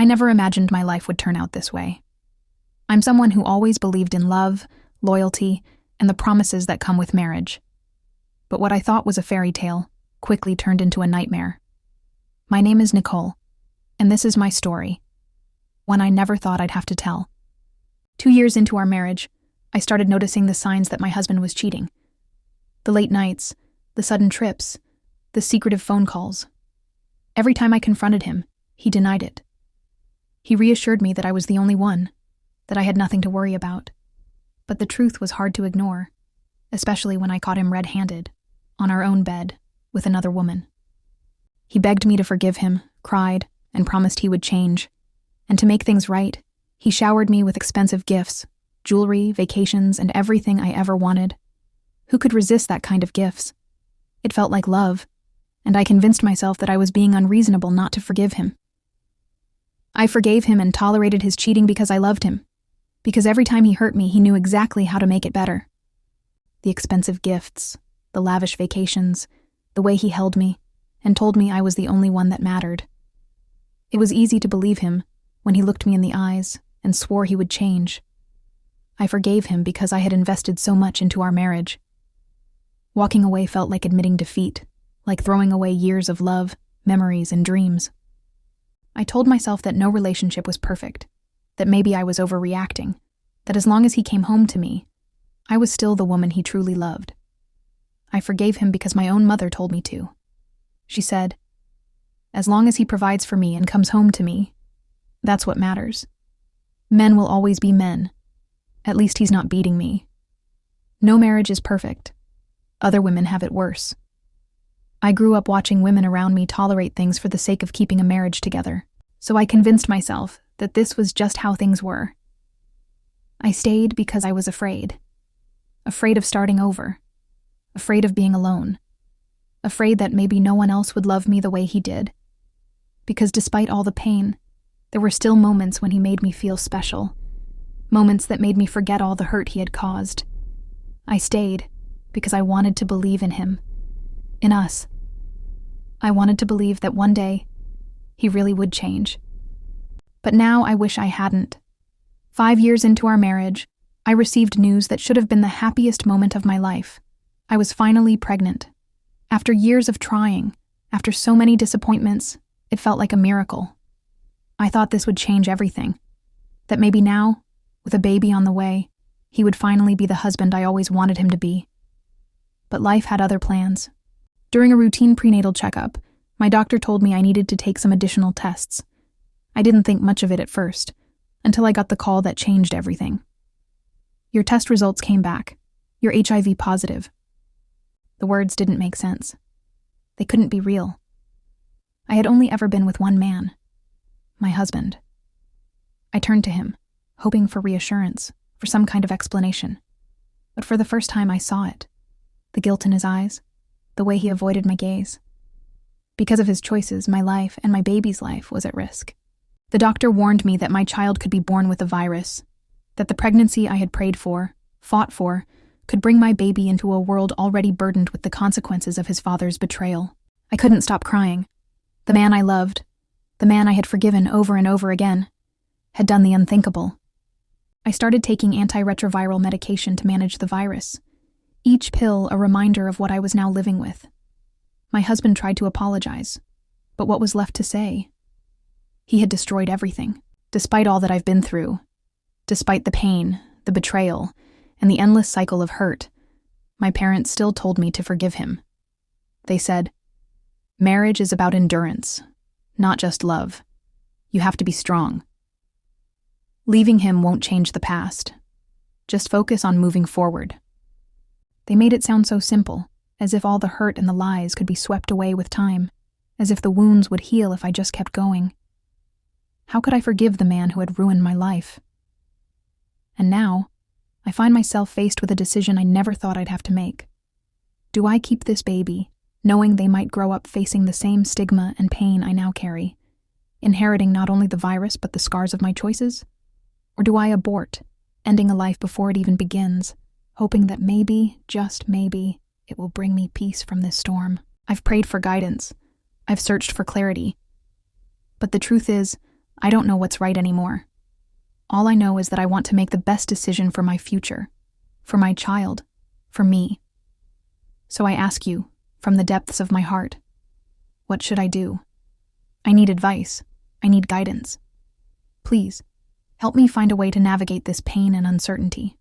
I never imagined my life would turn out this way. I'm someone who always believed in love, loyalty, and the promises that come with marriage. But what I thought was a fairy tale quickly turned into a nightmare. My name is Nicole, and this is my story, one I never thought I'd have to tell. 2 years into our marriage, I started noticing the signs that my husband was cheating. The late nights, the sudden trips, the secretive phone calls. Every time I confronted him, he denied it. He reassured me that I was the only one, that I had nothing to worry about. But the truth was hard to ignore, especially when I caught him red-handed, on our own bed, with another woman. He begged me to forgive him, cried, and promised he would change. And to make things right, he showered me with expensive gifts, jewelry, vacations, and everything I ever wanted. Who could resist that kind of gifts? It felt like love, and I convinced myself that I was being unreasonable not to forgive him. I forgave him and tolerated his cheating because I loved him, because every time he hurt me, he knew exactly how to make it better. The expensive gifts, the lavish vacations, the way he held me, and told me I was the only one that mattered. It was easy to believe him when he looked me in the eyes and swore he would change. I forgave him because I had invested so much into our marriage. Walking away felt like admitting defeat, like throwing away years of love, memories, and dreams. I told myself that no relationship was perfect, that maybe I was overreacting, that as long as he came home to me, I was still the woman he truly loved. I forgave him because my own mother told me to. She said, "As long as he provides for me and comes home to me, that's what matters. Men will always be men. At least he's not beating me. No marriage is perfect. Other women have it worse." I grew up watching women around me tolerate things for the sake of keeping a marriage together, so I convinced myself that this was just how things were. I stayed because I was afraid. Afraid of starting over. Afraid of being alone. Afraid that maybe no one else would love me the way he did. Because despite all the pain, there were still moments when he made me feel special. Moments that made me forget all the hurt he had caused. I stayed because I wanted to believe in him. In us. I wanted to believe that one day, he really would change. But now I wish I hadn't. 5 years into our marriage, I received news that should have been the happiest moment of my life. I was finally pregnant. After years of trying, after so many disappointments, it felt like a miracle. I thought this would change everything. That maybe now, with a baby on the way, he would finally be the husband I always wanted him to be. But life had other plans. During a routine prenatal checkup, my doctor told me I needed to take some additional tests. I didn't think much of it at first, until I got the call that changed everything. "Your test results came back. You're HIV positive." The words didn't make sense. They couldn't be real. I had only ever been with one man, my husband. I turned to him, hoping for reassurance, for some kind of explanation. But for the first time I saw it. The guilt in his eyes, the way he avoided my gaze. Because of his choices, my life and my baby's life was at risk. The doctor warned me that my child could be born with the virus, that the pregnancy I had prayed for, fought for, could bring my baby into a world already burdened with the consequences of his father's betrayal. I couldn't stop crying. The man I loved, the man I had forgiven over and over again, had done the unthinkable. I started taking antiretroviral medication to manage the virus. Each pill a reminder of what I was now living with. My husband tried to apologize, but what was left to say? He had destroyed everything. Despite all that I've been through, despite the pain, the betrayal, and the endless cycle of hurt, my parents still told me to forgive him. They said, "Marriage is about endurance, not just love. You have to be strong. Leaving him won't change the past. Just focus on moving forward." They made it sound so simple, as if all the hurt and the lies could be swept away with time, as if the wounds would heal if I just kept going. How could I forgive the man who had ruined my life? And now, I find myself faced with a decision I never thought I'd have to make. Do I keep this baby, knowing they might grow up facing the same stigma and pain I now carry, inheriting not only the virus but the scars of my choices? Or do I abort, ending a life before it even begins, hoping that maybe, just maybe, it will bring me peace from this storm? I've prayed for guidance. I've searched for clarity. But the truth is, I don't know what's right anymore. All I know is that I want to make the best decision for my future, for my child, for me. So I ask you, from the depths of my heart, what should I do? I need advice. I need guidance. Please, help me find a way to navigate this pain and uncertainty.